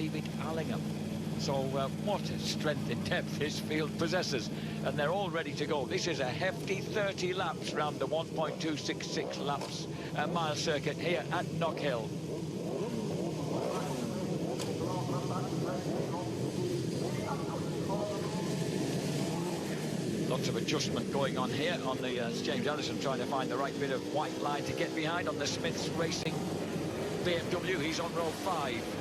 David Allingham. So what strength in depth this field possesses, and they're all ready to go. This is a hefty 30 laps round the 1.266 laps mile circuit here at Knockhill. Lots of adjustment going on here on the James Ellison, trying to find the right bit of white line to get behind on the Smiths Racing BMW. He's on row 5.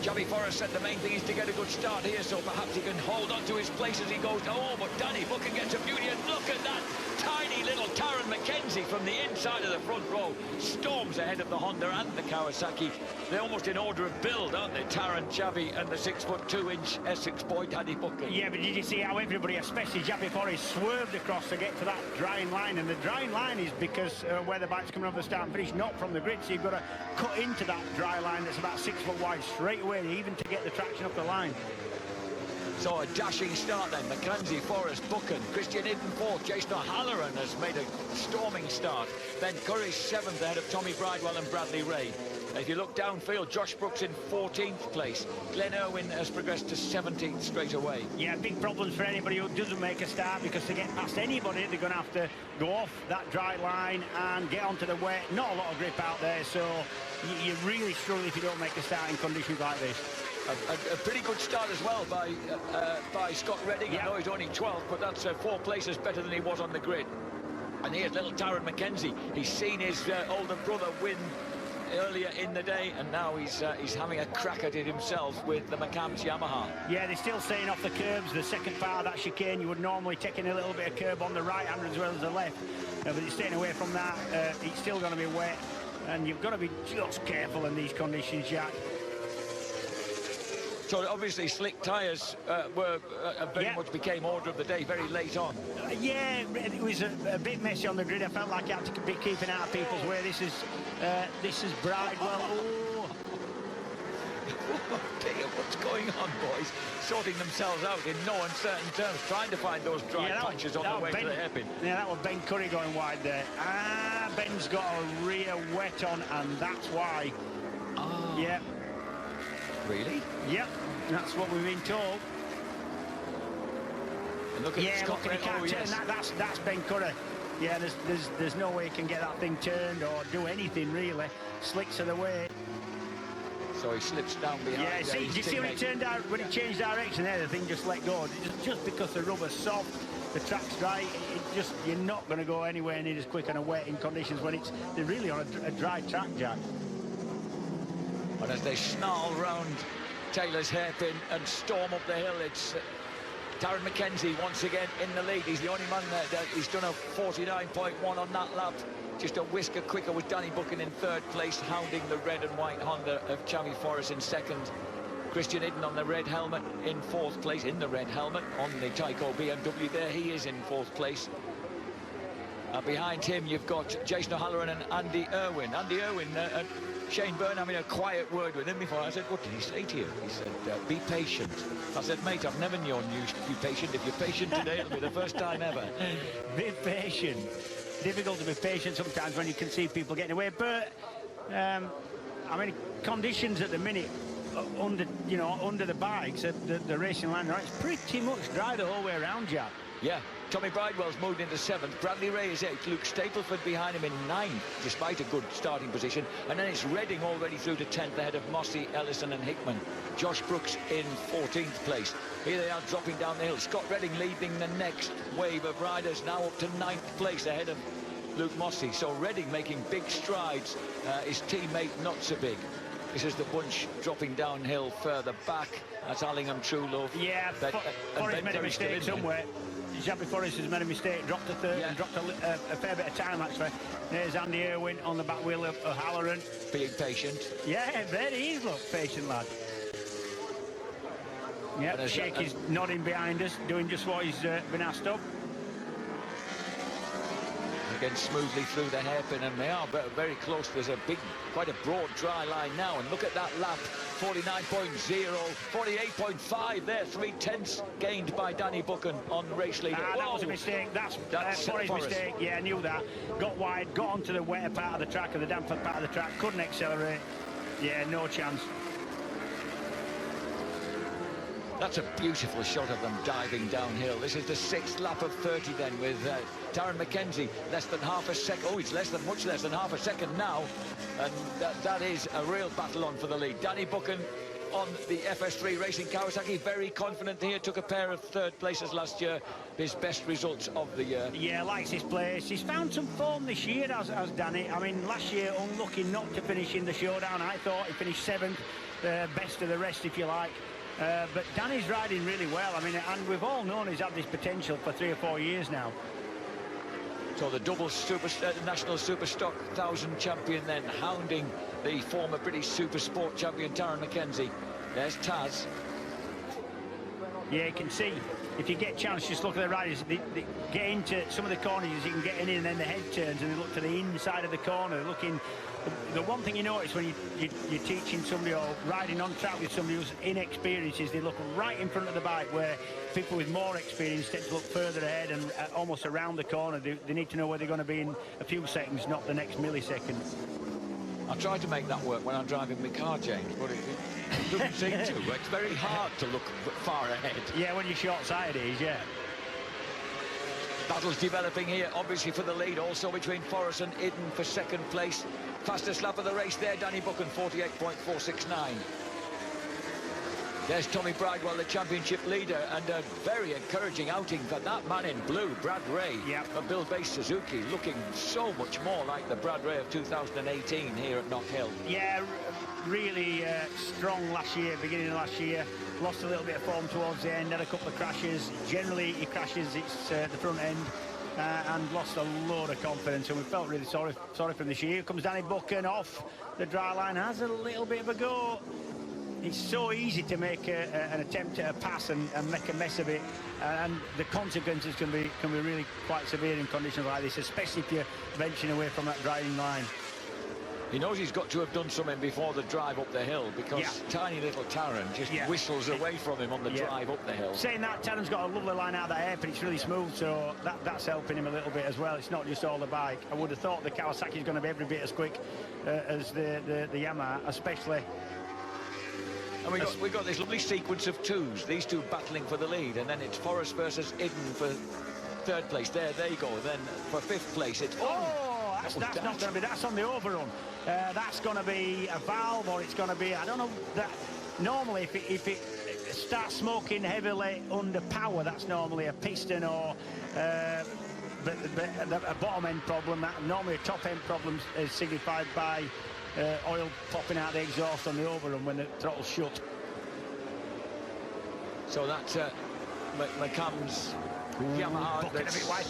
Javi Forrest said the main thing is to get a good start here, so perhaps he can hold on to his place as he goes. Oh, but Danny Buchan gets a beauty, and look at that tiny little Taron McKenzie from the inside of the front row. Storms ahead of the Honda and the Kawasaki. They're almost in order of build, aren't they? Taron, Javi, and the 6'2" Essex boy, Danny Buchan. Yeah, but did you see how everybody, especially Javi Forrest, swerved across to get to that drying line? And the drying line is because where the bike's coming over the start and finish, not from the grid. So you've got to cut into that dry line that's about 6 foot wide straight away, even to get the traction up the line. So a dashing start then. McKenzie, Forrest, Buchan, Christian Idden 4th. Jason O'Halloran has made a storming start. Ben Curry's 7th ahead of Tommy Bridewell and Bradley Ray. If you look downfield, Josh Brooks in 14th place. Glenn Irwin has progressed to 17th straight away. Yeah, big problems for anybody who doesn't make a start, because to get past anybody, they're going to have to go off that dry line and get onto the wet. Not a lot of grip out there, so you really struggle if you don't make a start in conditions like this. A pretty good start as well by Scott Redding. Yeah. I know he's only 12th, but that's 4 places better than he was on the grid. And here's little Taron McKenzie. He's seen his older brother win earlier in the day, and now he's having a crack at it himself with the McCams Yamaha. Yeah, they're still staying off the curbs. The second part of that chicane, you would normally take in a little bit of curb on the right hand as well as the left, but it's staying away from that. It's still going to be wet, and you've got to be just careful in these conditions, Jack. So obviously slick tyres were very much became order of the day very late on. Yeah, it was a bit messy on the grid. I felt like I had to be keeping out of people's way. This is Bridewell. Oh. Oh dear, what's going on, boys? Sorting themselves out in no uncertain terms, trying to find those dry patches on the way to the hairpin. Yeah, that was Ben Curry going wide there. Ben's got a rear wet on, and that's why. Oh. Yeah. Really? Yep, that's what we've been told. And look at Scott. Look, he can't turn that. That's Ben Curry. Yeah, there's no way he can get that thing turned or do anything really. Slicks are the way. So he slips down behind. Yeah, see, do you see when it turned out, when it changed direction there, the thing just let go. Just because the rubber's soft, the track's dry, you're not going to go anywhere near as quick on a wet in conditions when they're really on a dry track, Jack. And as they snarl round Taylor's hairpin and storm up the hill, it's Taron McKenzie once again in the lead. He's the only man that he's done a 49.1 on that lap. Just a whisker quicker was Danny Buchan in 3rd place, hounding the red and white Honda of Javi Forrest in 2nd. Christian Idden on the red helmet in 4th place, in the red helmet on the Tyco BMW. There he is in 4th place. Behind him you've got Jason O'Halloran and Andy Irwin. Andy Irwin, Shane Byrne having a quiet word with him before. I said, what did he say to you? He said, be patient. I said, mate, I've never known you to be patient. If you're patient today, it'll be the first time ever. Be patient. Difficult to be patient sometimes when you can see people getting away. But, I mean, conditions at the minute under the bikes, the racing line, right, it's pretty much dry the whole way around, Jack. Yeah. Tommy Bridewell's moved into 7th. Bradley Ray is 8th. Luke Stapleford behind him in 9th, despite a good starting position. And then it's Redding already through to 10th ahead of Mossy, Ellison and Hickman. Josh Brooks in 14th place. Here they are dropping down the hill. Scott Redding leading the next wave of riders, now up to 9th place ahead of Luke Mossy. So Redding making big strides. His teammate not so big. This is the bunch dropping downhill further back. That's Allingham, Truelove. Yeah, Forrest made a mistake somewhere. Javi Forrest has made a mistake, dropped to 3rd and dropped a fair bit of time, actually. There's Andy Irwin on the back wheel of O'Halloran. Being patient. Yeah, there he is, look, patient lad. Yeah, Shake is nodding behind us, doing just what he's been asked of. Again, smoothly through the hairpin, and they are very close. There's quite a broad dry line now, and look at that lap. 49.0, 48.5 there, 3/10 gained by Danny Buchan on race leader. That was a mistake. That's Forrest's mistake. Yeah, I knew that. Got wide, got onto the wetter part of the track, and the damper part of the track, couldn't accelerate. Yeah, no chance. That's a beautiful shot of them diving downhill. This is the 6th lap of 30 then, with Darren McKenzie less than half a second. Oh, it's much less than half a second now. And that is a real battle on for the lead. Danny Buchan on the FS3 Racing Kawasaki, very confident here, took a pair of 3rd places last year, his best results of the year. Yeah, likes his place. He's found some form this year, as Danny. I mean, last year, unlucky not to finish in the showdown. I thought he finished 7th, best of the rest, if you like. But Danny's riding really well. I mean, and we've all known he's had this potential for 3 or 4 years now. So the double national super stock 1000 champion then hounding the former British super sport champion Taryn McKenzie. There's Taz. Yeah, you can see, if you get a chance, just look at the riders. They get into some of the corners, you can get in, and then the head turns and they look to the inside of the corner. They're looking. The one thing you notice when you're teaching somebody or riding on track with somebody who's inexperienced is they look right in front of the bike, where people with more experience tend to look further ahead and almost around the corner. They need to know where they're going to be in a few seconds, not the next millisecond. I try to make that work when I'm driving my car, James, but it doesn't seem to. It's very hard to look far ahead. Yeah, when you're short-sighted, it is, yeah. Battles developing here, obviously, for the lead, also between Forrest and Idden for 2nd place. Fastest lap of the race there, Danny Buchan, 48.469. There's Tommy Bridewell, the championship leader, and a very encouraging outing for that man in blue, Brad Ray, of Bill Base Suzuki, looking so much more like the Brad Ray of 2018 here at Knockhill. Yeah, really strong last year, beginning of last year. Lost a little bit of form towards the end, had a couple of crashes. Generally, he crashes, it's the front end, and lost a load of confidence, and we felt really sorry for him this year. Here comes Danny Buchan off the dry line, has a little bit of a go. It's so easy to make an attempt at a pass and make a mess of it, and the consequences can be really quite severe in conditions like this, especially if you're venturing away from that driving line. He knows he's got to have done something before the drive up the hill, because tiny little Taryn just whistles away from him on the drive up the hill. Saying that, Taryn's got a lovely line out of that air, but it's really smooth, so that's helping him a little bit as well. It's not just all the bike. I would have thought the Kawasaki's going to be every bit as quick as the Yamaha, especially. And we got this lovely sequence of twos, these two battling for the lead, and then it's Forrest versus Idden for 3rd place. There you go. And then for 5th place, it's that's not going to be. That's on the overrun. That's going to be a valve, or it's going to be, I don't know. That normally, if it starts smoking heavily under power, that's normally a piston or a bottom end problem. That normally a top end problem is signified by oil popping out the exhaust on the overrun when the throttle's shut. So that's McCann's Yamaha. Buchan a bit wide.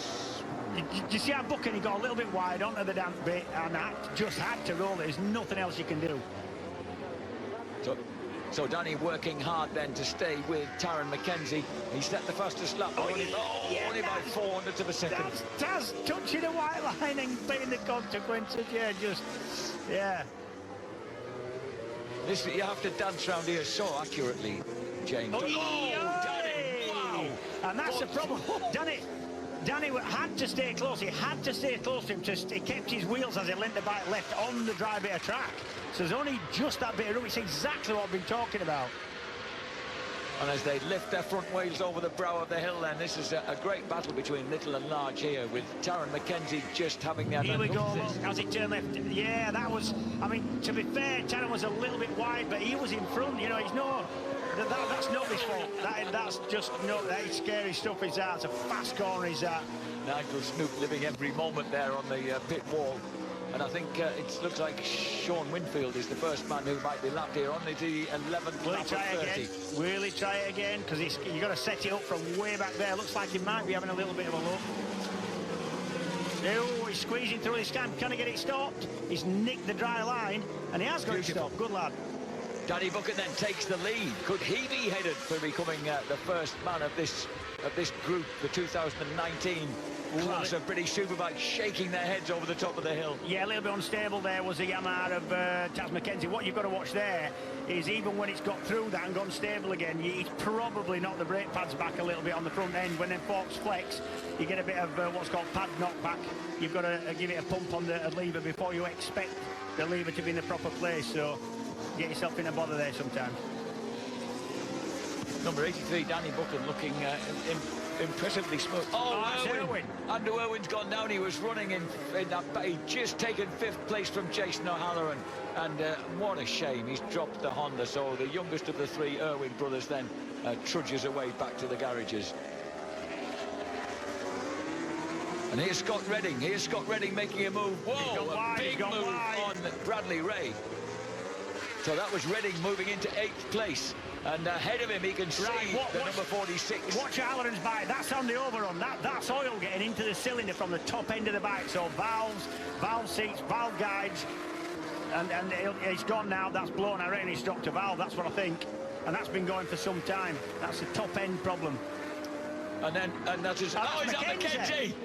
You see how Buchan, he got a little bit wide onto the damp bit and just had to roll it. There's nothing else you can do. So Danny working hard then to stay with Taryn McKenzie. He set the fastest lap, only by 400th of a second. That's touching the white line and paying the consequences. Yeah. This, you have to dance around here so accurately, James. Danny! Wow! And that's the problem. Danny had to stay close. He had to stay close to him. He kept his wheels as he leant the bike left on the dry bit of track. So there's only just that bit of room. It's exactly what I've been talking about. And as they lift their front wheels over the brow of the hill, then this is a great battle between little and large here, with Taryn McKenzie just having the Here we go, as it turned left. Yeah, that was, I mean, to be fair, Taryn was a little bit wide, but he was in front. You know, he's no, that's not his fault. That's just, no, that is scary stuff, is that. It's a fast corner, is that. Nigel Snook living every moment there on the pit wall. And I think it looks like Sean Winfield is the first man who might be lapped here on the 11th lap of 30. Will he try it again? Because you've got to set it up from way back there. Looks like he might be having a little bit of a look. Oh, he's squeezing through his stand. Can he get it stopped? He's nicked the dry line, and he has got it stopped. Good lad. Danny Buchan then takes the lead. Could he be headed for becoming the first man of this group, the 2019 class of British Superbike, shaking their heads over the top of the hill? Yeah, a little bit unstable there was the Yamaha of Taz McKenzie. What you've got to watch there is, even when it's got through that and gone stable again, he's probably knocked the brake pads back a little bit on the front end. When them forks flex, you get a bit of what's called pad knockback. You've got to give it a pump on the lever before you expect the lever to be in the proper place. So get yourself in a bother there sometimes. Number 83, Danny Buchan, looking impressively smooth. Oh, Irwin. Andrew Irwin's gone down. He was running in that. He'd just taken 5th place from Jason O'Halloran. And what a shame. He's dropped the Honda. So the youngest of the 3 Irwin brothers then trudges away back to the garages. And here's Scott Redding. Here's Scott Redding making a move. Whoa, a big move on Bradley Ray. So that was Redding moving into 8th place. And ahead of him, he can see the number 46. Watch Halloran's bike. That's on the overrun. That's oil getting into the cylinder from the top end of the bike. So valves, valve seats, valve guides. And he's gone now. That's blown. I reckon he's dropped a valve. That's what I think. And that's been going for some time. That's a top end problem. And that's his... Oh, is that Mackenzie?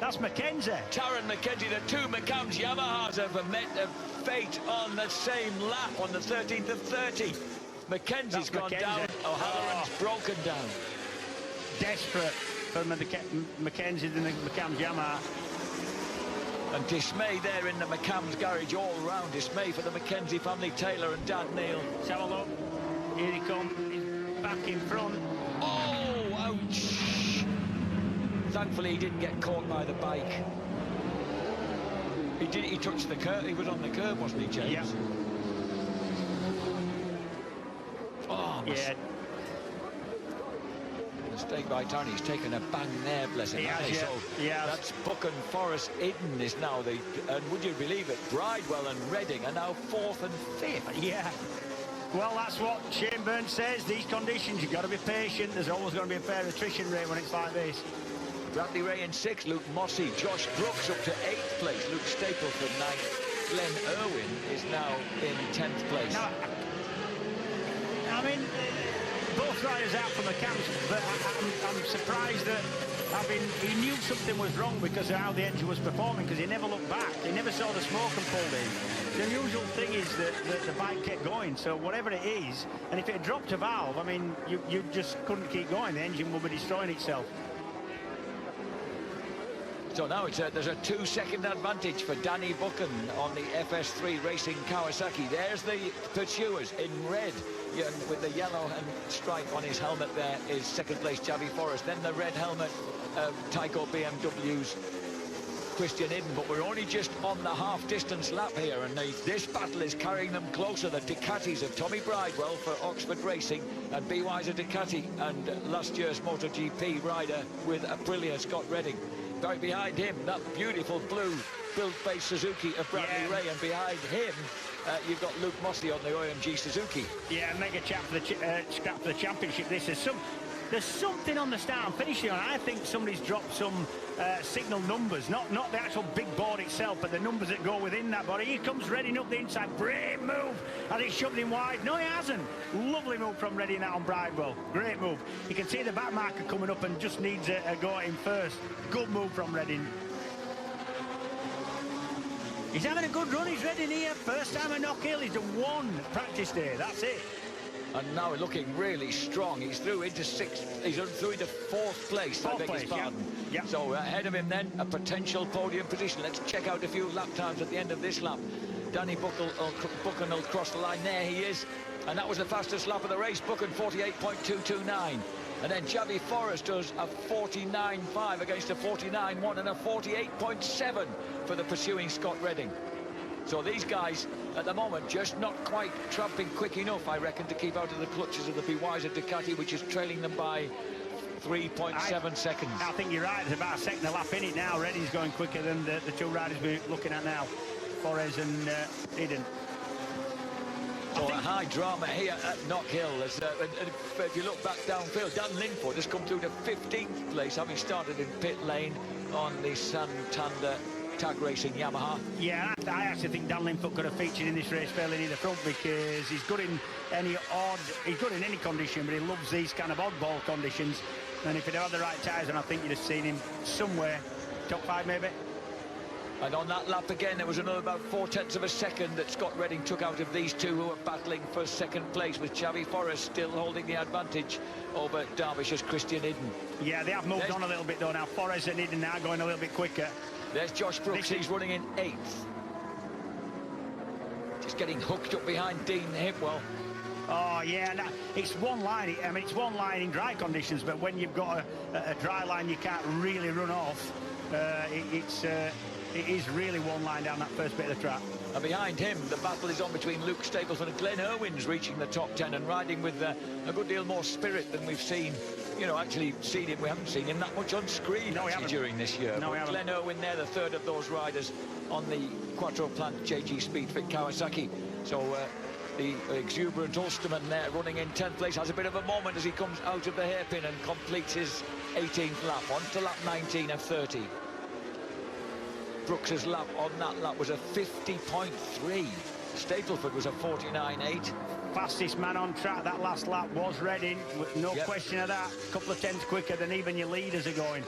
That's Mackenzie. Taron Mackenzie, the 2 McCams Yamahas have met a fate on the same lap on the 13th of 30. Mackenzie's gone down. O'Halloran's broken down. Desperate for Mackenzie and the McCams Yamaha. And dismay there in the McCams garage all round. Dismay for the Mackenzie family, Taylor and Dan Neil. Let's have a look. Here he comes. He's back in front. Oh, ouch. Thankfully, he didn't get caught by the bike. He touched the curb. He was on the curb, wasn't he, James? Yeah. Oh, yeah. Mistake by Tony. He's taken a bang there, bless him. So that's Buchan, Forrest, Iden is now the... And would you believe it? Bridewell and Redding are now 4th and 5th. Yeah. Well, that's what Shane Burns says. These conditions, you've got to be patient. There's always going to be a fair attrition rate when it's like this. Bradley Ray in 6th, Luke Mossey, Josh Brooks up to 8th place, Luke Stapleford 9th, Glenn Irwin is now in 10th place. Now, I mean, both riders out from the camps, but I'm surprised that, he knew something was wrong because of how the engine was performing, because he never looked back. He never saw the smoke and pulled in. The unusual thing is that the bike kept going, so whatever it is, and if it had dropped a valve, I mean, you just couldn't keep going. The engine would be destroying itself. So now there's a 2-second advantage for Danny Buchan on the FS3 Racing Kawasaki. There's the pursuers in red, with the yellow and stripe on his helmet. There is 2nd place Javi Forrest. Then the red helmet, Tyco BMW's Christian Iden. But we're only just on the half-distance lap here, and this battle is carrying them closer. The Ducatis of Tommy Bridewell for Oxford Racing and BY's Ducati, and last year's MotoGP rider with Aprilia, Scott Redding. Right behind him, that beautiful blue build-based Suzuki of Bradley Ray, and behind him, you've got Luke Mossey on the OMG Suzuki. Yeah, mega chap for scrap for the championship. There's something on the start and finishing on. I think somebody's dropped some signal numbers, not the actual big board itself, but the numbers that go within that body. Here comes Redding up the inside. Great move. Has he shoved him wide? No, he hasn't. Lovely move from Redding out on Bridewell. Great move. You can see the back marker coming up and just needs a go at him first. Good move from Redding. He's having a good run. He's Redding here. First time at Knockhill. He's done 1 practice day. That's it. And now looking really strong. He's through into 6th. He's through into 4th place. I beg his pardon. Yeah. So ahead of him then, a potential podium position. Let's check out a few lap times at the end of this lap. Danny Buchan will cross the line. There he is. And that was the fastest lap of the race. Buchan 48.229. And then Javi Forrest does a 49.5 against a 49.1 and a 48.7 for the pursuing Scott Redding. So these guys, at the moment, just not quite tramping quick enough, I reckon, to keep out of the clutches of the BY's Ducati, which is trailing them by 3.7 seconds. I think you're right. There's about a second a lap in it now. Redding's going quicker than the 2 riders we're looking at now, Forrest and Iden. So a high drama here at Knockhill. If you look back downfield, Dan Linford has come through to 15th place, having started in pit lane on the Santander Tag Racing Yamaha. Yeah, I actually think Dan Linfoot could have featured in this race fairly near the front, because he's good in any condition, but he loves these kind of oddball conditions. And if he'd had the right tyres, and I think you'd have seen him somewhere top 5 maybe. And on that lap again, there was another about 0.4 of a second that Scott Redding took out of these two who were battling for 2nd place, with Xavi Forrest still holding the advantage over Derbyshire's Christian Iden. Yeah, they have moved on a little bit though now. Forrest and Iden now going a little bit quicker. There's Josh Brooks, he's running in 8th. Just getting hooked up behind Dean Hipwell. Oh, yeah, no, it's one line. I mean, it's one line in dry conditions, but when you've got a dry line you can't really run off, it is really one line down that first bit of the track. And behind him, the battle is on between Luke Stapleton and Glenn Irwin's reaching the top 10 and riding with a good deal more spirit than we've seen. You know, actually seen him. We haven't seen him that much on screen during this year. No, but Glenn Irwin there, the third of those riders on the Quattro Plant JG Speedfit Kawasaki. So the exuberant Ulsterman there running in 10th place has a bit of a moment as he comes out of the hairpin and completes his 18th lap. On to lap 19 of 30. Brooks's lap on that lap was a 50.3. Stapleford was a 49.8. Fastest man on track that last lap was Redding, no question of that. A couple of tenths quicker than even your leaders are going.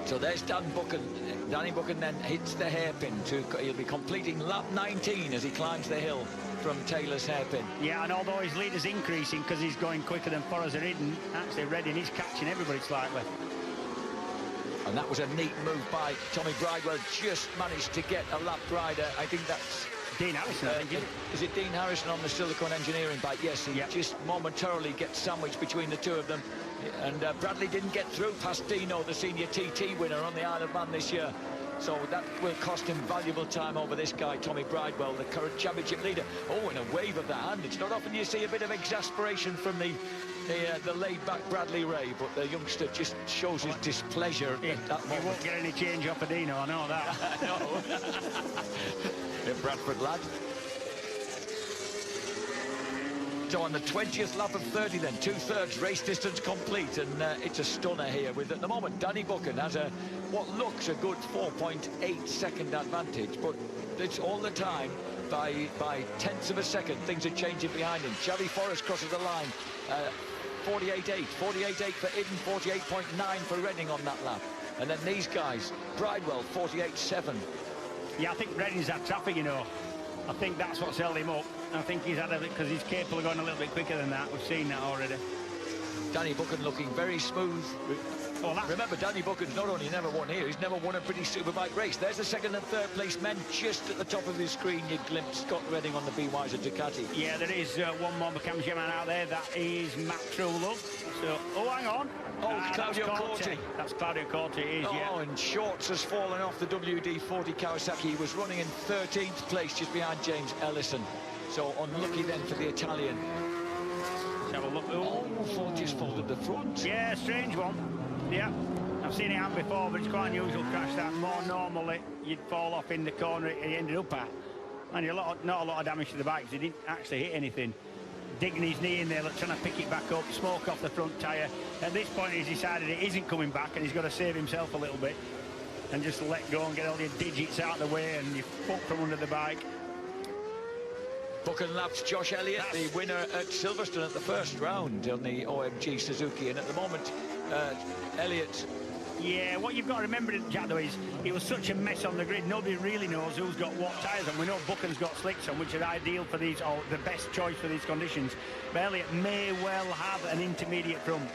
So there's Danny Buchan then hits the hairpin. He'll be completing lap 19 as he climbs the hill from Taylor's hairpin. Yeah, and although his leader's increasing because he's going quicker than Forrest or Hidden, actually Redding is catching everybody slightly. And that was a neat move by Tommy Bridewell. Just managed to get a lap rider. I think that's Dean Harrison, I think. Is it Dean Harrison on the Silicon Engineering bike? Yes, he just momentarily gets sandwiched between the two of them. And Bradley didn't get through past Dino, the senior TT winner on the Isle of Man this year. So that will cost him valuable time over this guy, Tommy Bridewell, the current championship leader. Oh, and a wave of the hand. It's not often you see a bit of exasperation from the laid-back Bradley Ray, but the youngster just shows his displeasure at that moment. He won't get any change off of Dino, I know that. No. Bradford lad. So on the 20th lap of 30 then, 2/3 race distance complete, and it's a stunner here with, at the moment, Danny Buchan has what looks a good 4.8 second advantage, but it's all the time by tenths of a second. Things are changing behind him. Xavi Forrest crosses the line. 48.8 for Iden, 48.9 for Redding on that lap. And then these guys, Bridewell, 48.7. Yeah, I think Redding's had traffic, you know. I think that's what's held him up. I think he's had a bit because he's capable of going a little bit quicker than that. We've seen that already. Danny Buchan looking very smooth. Remember, Danny Buchan's not only never won here, he's never won a British Superbike race. There's the second and third place men just at the top of his screen. You glimpse Scott Redding on the BY's Ducati. Yeah, there is one more championship man out there. That is Matt Truelove. So, hang on. Claudio Corti. That's Claudio Corti, and Shorts has fallen off the WD-40 Kawasaki. He was running in 13th place just behind James Ellison. So unlucky then for the Italian. Let's have a look. Just folded the front. Yeah, strange one. Yeah, I've seen it happen before, but it's quite unusual crash that. More normally, you'd fall off in the corner he ended up at. And not a lot of damage to the bike, because he didn't actually hit anything. Digging his knee in there, trying to pick it back up, smoke off the front tyre. At this point, he's decided it isn't coming back, and he's got to save himself a little bit. And just let go and get all your digits out of the way, and you fuck from under the bike. Buchan laps Josh Elliott, the winner at Silverstone at the first round on the OMG Suzuki. And at the moment, Elliott... Yeah, what you've got to remember, Jack, though, is it was such a mess on the grid. Nobody really knows who's got what tyres on. We know Buchan's got slicks on, which are ideal for these, or the best choice for these conditions. But Elliott may well have an intermediate front.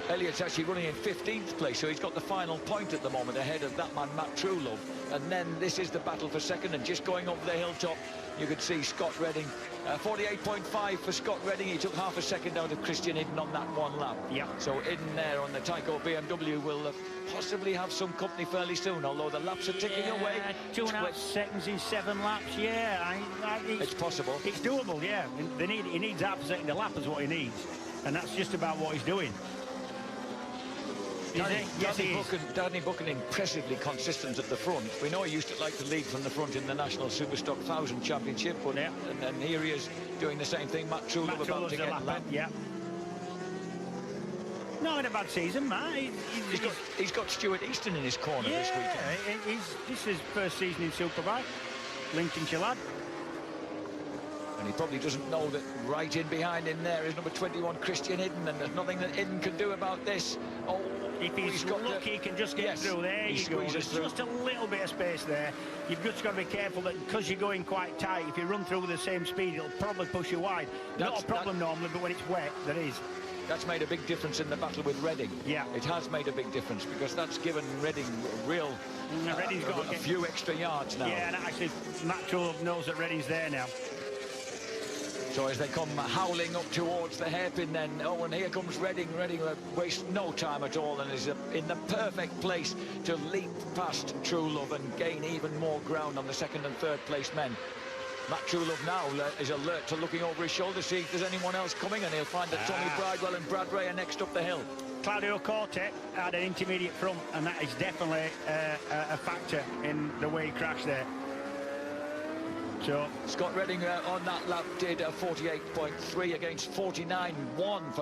Elliott's actually running in 15th place, so he's got the final point at the moment ahead of that man, Matt Truelove. And then this is the battle for second, and just going over the hilltop, you could see Scott Redding. 48.5 for Scott Redding. He took half a second out of Christian Iden on that one lap. Yeah. So Iden there on the Tyco BMW will possibly have some company fairly soon, although the laps are ticking away. 2.5 seconds in 7 laps, yeah. It's possible. It's doable, yeah. He needs half a second a lap is what he needs. And that's just about what he's doing. Danny Buchan impressively consistent at the front. We know he used to like to lead from the front in the National Superstock 1000 Championship, but and then here he is doing the same thing. Matt Truelove about to get lap. Yeah. Not in a bad season, Matt. He's got Stuart Easton in his corner this weekend. This is his first season in Superbike. Lincolnshire lad. And he probably doesn't know that right in behind him there is number 21, Christian Iden, and there's nothing that Iden can do about this. If he's lucky, he can just get through. There you go. There's just a little bit of space there. You've just got to be careful that because you're going quite tight, if you run through with the same speed, it'll probably push you wide. Not a problem normally, but when it's wet, there is. That's made a big difference in the battle with Redding. Yeah. It has made a big difference because that's given Redding real... Redding's got a few extra yards now. Yeah, and actually, Matt Truelove knows that Redding's there now. So as they come howling up towards the hairpin then, oh, and here comes Redding. Redding wastes no time at all and is in the perfect place to leap past True Love and gain even more ground on the second and third place men. Matt Truelove now is alert to looking over his shoulder, see if there's anyone else coming, and he'll find that Tommy Bridewell and Brad Ray are next up the hill. Claudio Corte had an intermediate front, and that is definitely a factor in the way he crashed there. So Scott Redding on that lap did a 48.3 against 49.1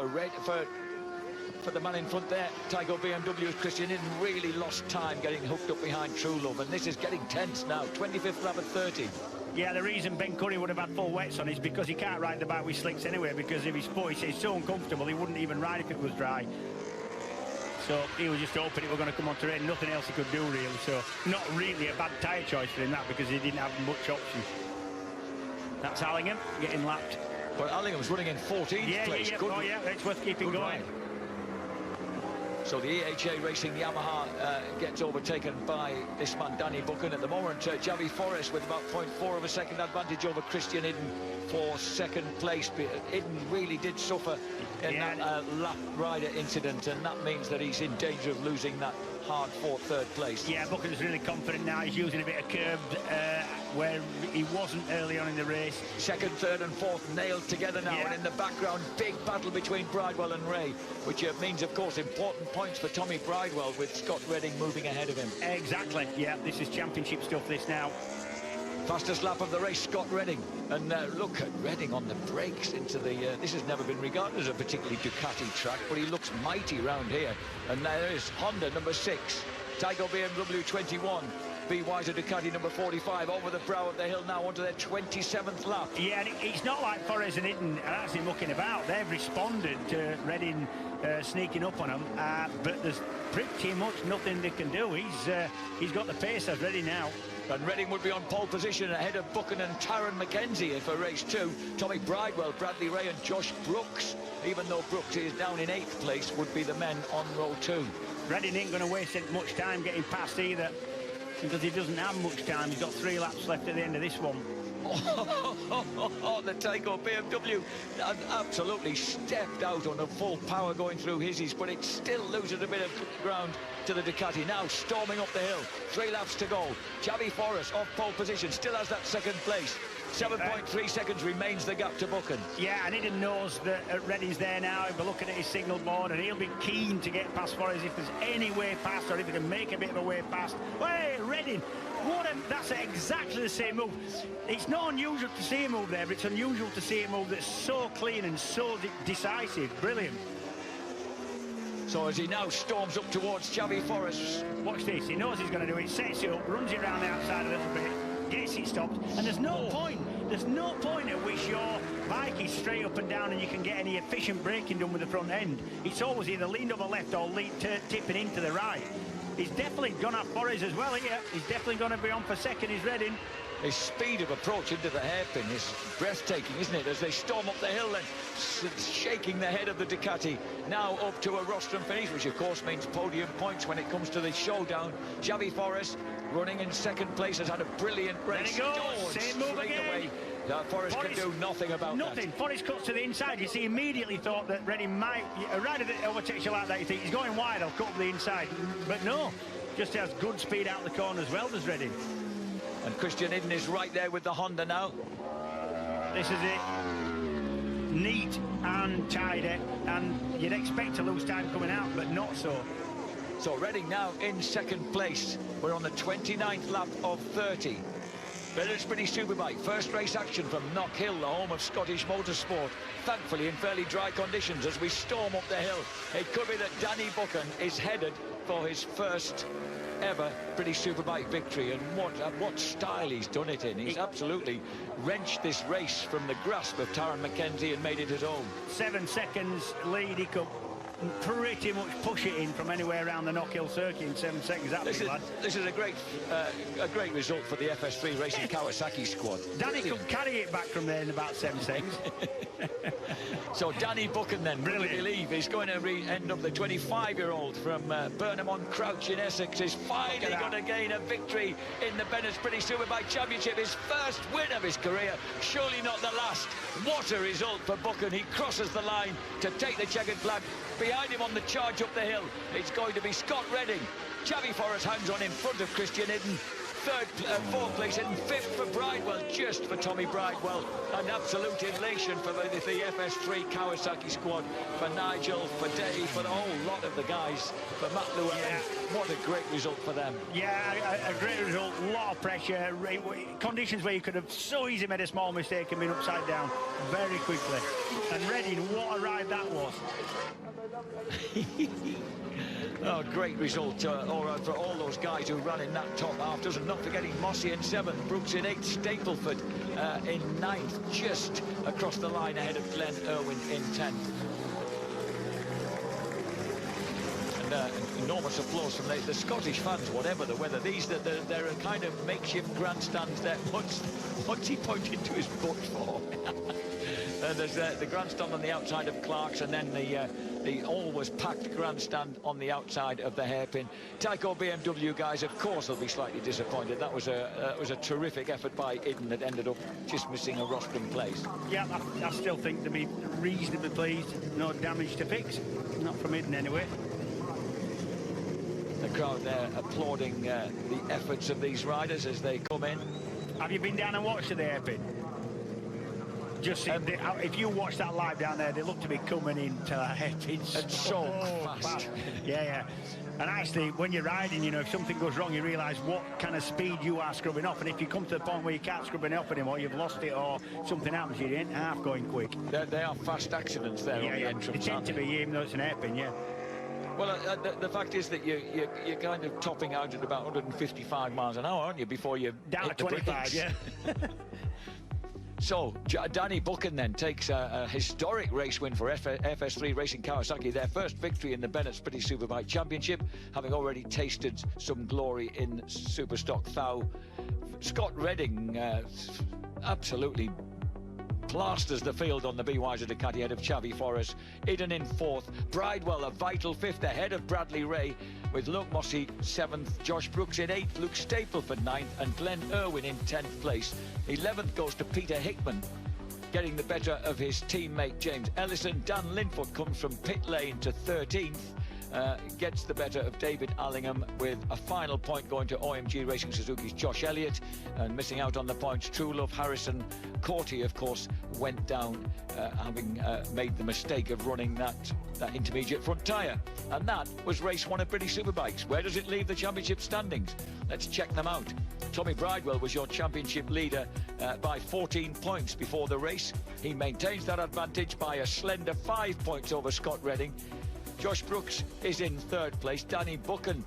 for the man in front there. Tygo BMW's Christian Hidden really lost time getting hooked up behind True Love, and this is getting tense now. 25th lap at 30. Yeah, the reason Ben Curry would have had full wets on is because he can't ride the bike with slicks anyway, because if his foot, he says, so uncomfortable, he wouldn't even ride if it was dry. So he was just hoping it were going to come onto rain. Nothing else he could do, really. So not really a bad tyre choice for him, that, because he didn't have much option. That's Allingham getting lapped. But Allingham's running in 14th place. Yeah. Oh, yeah, it's worth keeping going. Ride. So the EHA Racing Yamaha gets overtaken by this man, Danny Buchan. At the moment, Javi Forrest with about 0.4 of a second advantage over Christian Hidden for second place. Hidden really did suffer in that lap rider incident, and that means that he's in danger of losing that hard-fought third place. Yeah, Buchan's really confident now. He's using a bit of curved where he wasn't early on in the race. Second, third and fourth nailed together now, and in the background, big battle between Bridewell and Ray, which means, of course, important points for Tommy Bridewell with Scott Redding moving ahead of him. Exactly, yeah, this is championship stuff, this now. Fastest lap of the race, Scott Redding. And look at Redding on the brakes into the... this has never been regarded as a particularly Ducati track, but he looks mighty round here. And there is Honda number 6, Tygo BMW 21, B. Weiser Ducati number 45 over the brow of the hill now onto their 27th lap. Yeah, and it's not like Forrest and Hidden are actually mucking about. They've responded to Redding sneaking up on them, but there's pretty much nothing they can do. He's got the pace of Redding now. And Redding would be on pole position ahead of Buchan and Taron McKenzie for race 2. Tommy Bridewell, Bradley Ray and Josh Brooks, even though Brooks is down in 8th place, would be the men on row 2. Redding ain't going to waste much time getting past either, because he doesn't have much time. He's got 3 laps left at the end of this one. The Tyco BMW absolutely stepped out on a full power going through his, but it still loses a bit of ground to the Ducati. Now storming up the hill, 3 laps to go. Javi Forrest off pole position, still has that second place. 7.3 seconds remains the gap to Buchan. Yeah, and Hidden knows that Redding's there now. He'll be looking at his signal board, and he'll be keen to get past Forrest if there's any way past, or if he can make a bit of a way past. Hey, Redding! That's exactly the same move. It's not unusual to see a move there, but it's unusual to see a move that's so clean and so decisive. Brilliant. So as he now storms up towards Javi Forrest. Watch this, he knows he's going to do it, sets it up, runs it around the outside a little bit, gets it stopped, and there's no point at which your bike is straight up and down and you can get any efficient braking done with the front end. It's always either leaned over left or tipping into the right. He's definitely gone up Forrest as well here. He's definitely going to be on for second, is Redding. His speed of approach into the hairpin is breathtaking, isn't it? As they storm up the hill and shaking the head of the Ducati. Now up to a rostrum finish, which of course means podium points when it comes to the showdown. Javi Forrest running in second place, has had a brilliant race. There he goes, same move again. Forrest can do nothing about that. Nothing. Forrest cuts to the inside. You see, immediately thought that Redding might... A rider that overtakes you like that, you think he's going wide, I'll cut up the inside. But no, just has good speed out the corner as well, does Redding. And Christian Hidden is right there with the Honda now. This is it. Neat and tidy, and you'd expect to lose time coming out, but not so. So Redding now in second place. We're on the 29th lap of 30. British Superbike, first race action from Knockhill, the home of Scottish motorsport. Thankfully in fairly dry conditions as we storm up the hill. It could be that Danny Buchan is headed for his first ever British Superbike victory, and what style he's done it in. He's absolutely wrenched this race from the grasp of Taron McKenzie and made it his own. 7 seconds lead. He could pretty much push it in from anywhere around the Knockhill circuit in 7 seconds. This is a great result for the FS3 Racing Kawasaki squad. Danny could carry it back from there in about 7 seconds. So Danny Buchan then, really believe, is going to end up the 25-year-old from Burnham-on-Crouch in Essex is finally going to gain a victory in the Bennett's British Superbike Championship, his first win of his career, surely not the last. What a result for Buchan. He crosses the line to take the checkered flag. Behind him on the charge up the hill, it's going to be Scott Redding. Xavi Forrest hands on in front of Christian Hidden. Fourth place and fifth for Bridewell, just for Tommy Bridewell. An absolute elation for the FS3 Kawasaki squad, for Nigel, for Dave, for the whole lot of the guys, for Matt Llewellyn. Yeah. What a great result for them. Yeah, a great result, a lot of pressure, conditions where you could have so easily made a small mistake and been upside down very quickly. And Redding, what a ride that was. Oh, great result for all those guys who ran in that top half dozen. Not forgetting Mossy in 7th, Brooks in 8th, Stapleford in 9th, just across the line ahead of Glenn Irwin in 10th. And enormous applause from the Scottish fans, whatever the weather. They're a kind of makeshift grandstands there. What's he pointing to his book for? There's the grandstand on the outside of Clark's, and then the always packed grandstand on the outside of the hairpin. Tyco BMW guys, of course, will be slightly disappointed. That was a terrific effort by Iden that ended up just missing a rostrum place. Yeah, I still think they'll be reasonably pleased. No damage to fix, not from Iden anyway. The crowd there applauding the efforts of these riders as they come in. Have you been down and watched the hairpin? Just if you watch that live down there, they look to be coming into the hairpins. It's so fast. Yeah. And actually, when you're riding, you know, if something goes wrong, you realise what kind of speed you are scrubbing off. And if you come to the point where you can't scrub it off anymore, you've lost it, or something happens, you ain't half going quick. They are fast accidents there on the entrance. They tend to be, even though it's an hairpin, yeah. Well, the fact is that you're kind of topping out at about 155 miles an hour, aren't you, before you down hit to 25, yeah. So, Danny Buchan then takes a historic race win for FS3 Racing Kawasaki, their first victory in the Bennett's British Superbike Championship, having already tasted some glory in Superstock Thau. Scott Redding absolutely plasters the field on the BYZ Ducati ahead of Xavi Forrest. Iden in 4th, Bridewell a vital 5th ahead of Bradley Ray, with Luke Mossy 7th, Josh Brooks in 8th, Luke Stapleford 9th, and Glenn Irwin in 10th place. 11th goes to Peter Hickman, getting the better of his teammate James Ellison. Dan Linfoot comes from pit lane to 13th. Gets the better of David Allingham, with a final point going to OMG Racing Suzuki's Josh Elliott, and missing out on the points, True Love Harrison. Corty, of course, went down, having made the mistake of running that intermediate front tyre. And that was race 1 of British Superbikes. Where does it leave the championship standings? Let's check them out. Tommy Bridewell was your championship leader by 14 points before the race. He maintains that advantage by a slender 5 points over Scott Redding. Josh Brooks is in 3rd place. Danny Buchan